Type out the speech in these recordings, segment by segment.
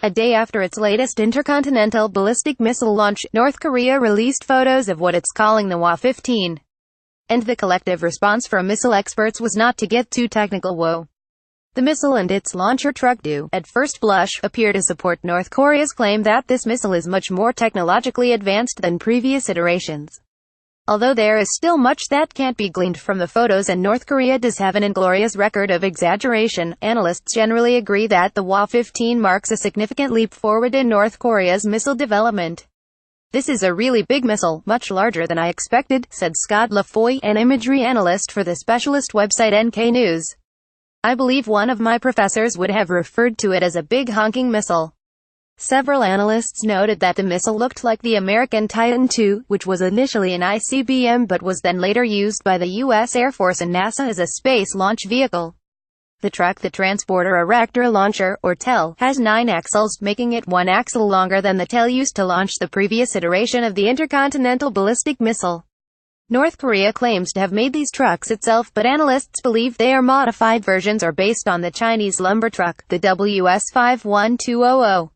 A day after its latest intercontinental ballistic missile launch, North Korea released photos of what it's calling the Hwa-15. And the collective response from missile experts was not to get too technical. Whoa. The missile and its launcher truck do, at first blush, appear to support North Korea's claim that this missile is much more technologically advanced than previous iterations. Although there is still much that can't be gleaned from the photos and North Korea does have an inglorious record of exaggeration, analysts generally agree that the Hwa-15 marks a significant leap forward in North Korea's missile development. "This is a really big missile, much larger than I expected," said Scott LaFoy, an imagery analyst for the specialist website NK News. "I believe one of my professors would have referred to it as a big honking missile." Several analysts noted that the missile looked like the American Titan II, which was initially an ICBM but was then later used by the U.S. Air Force and NASA as a space launch vehicle. The truck, the Transporter Erector Launcher, or TEL, has 9 axles, making it 1 axle longer than the TEL used to launch the previous iteration of the intercontinental ballistic missile. North Korea claims to have made these trucks itself, but analysts believe they are modified versions or based on the Chinese lumber truck, the WS-51200.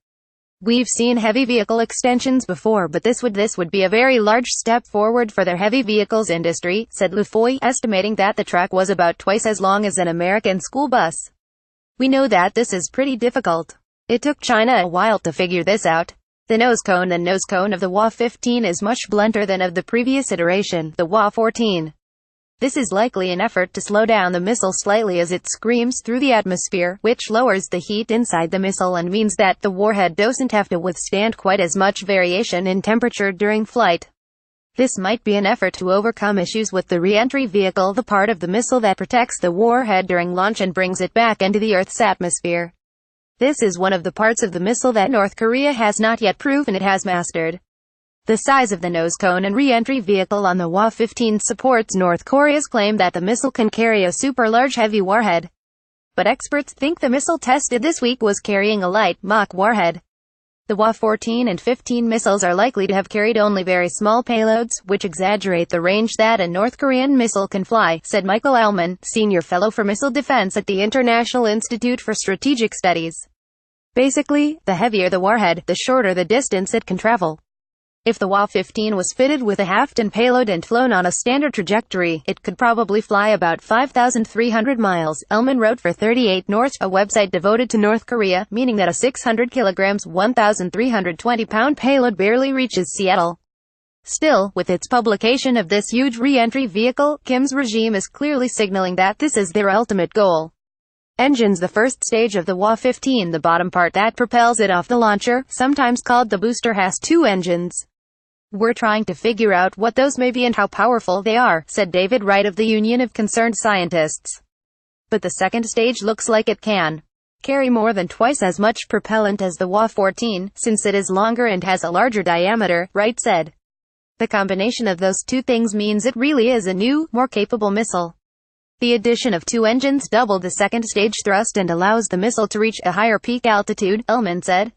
"We've seen heavy vehicle extensions before, but this would be a very large step forward for their heavy vehicles industry," said LaFoy, estimating that the truck was about twice as long as an American school bus. "We know that this is pretty difficult. It took China a while to figure this out. The nose cone of the Hwa-15 is much blunter than of the previous iteration, the Hwa-14. This is likely an effort to slow down the missile slightly as it screams through the atmosphere, which lowers the heat inside the missile and means that the warhead doesn't have to withstand quite as much variation in temperature during flight. This might be an effort to overcome issues with the re-entry vehicle, the part of the missile that protects the warhead during launch and brings it back into the Earth's atmosphere. This is one of the parts of the missile that North Korea has not yet proven it has mastered." The size of the nose cone and re-entry vehicle on the Hwa-15 supports North Korea's claim that the missile can carry a super-large heavy warhead. But experts think the missile tested this week was carrying a light, mock warhead. The Hwa-14 and 15 missiles are likely to have carried only very small payloads, which exaggerate the range that a North Korean missile can fly, said Michael Ellman, senior fellow for missile defense at the International Institute for Strategic Studies. "Basically, the heavier the warhead, the shorter the distance it can travel. If the Hwa-15 was fitted with a half-ton payload and flown on a standard trajectory, it could probably fly about 5,300 miles, Ellman wrote for 38 North, a website devoted to North Korea, meaning that a 600 kilograms, 1,320-pound payload barely reaches Seattle. Still, with its publication of this huge re-entry vehicle, Kim's regime is clearly signaling that this is their ultimate goal. Engines. The first stage of the Hwa-15, the bottom part that propels it off the launcher, sometimes called the booster, has 2 engines. "We're trying to figure out what those may be and how powerful they are," said David Wright of the Union of Concerned Scientists. "But the second stage looks like it can carry more than twice as much propellant as the Hwa-14, since it is longer and has a larger diameter," Wright said. "The combination of those 2 things means it really is a new, more capable missile. The addition of 2 engines doubled the second stage thrust and allows the missile to reach a higher peak altitude," Ellman said.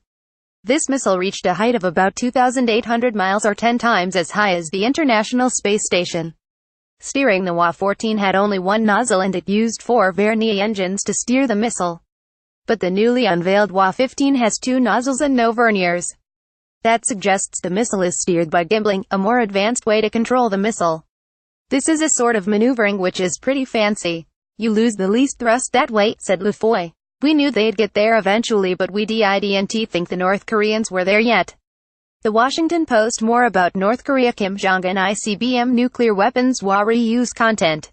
"This missile reached a height of about 2,800 miles or 10 times as high as the International Space Station. Steering the Hwa-14 had only 1 nozzle and it used 4 Vernier engines to steer the missile. But the newly unveiled Hwa-15 has 2 nozzles and no verniers. That suggests the missile is steered by gimbling, a more advanced way to control the missile. This is a sort of maneuvering which is pretty fancy. You lose the least thrust that way," said LaFoy. "We knew they'd get there eventually, but we didn't think the North Koreans were there yet." The Washington Post. More about North Korea. Kim Jong-Un ICBM nuclear weapons. Hwa reuse content.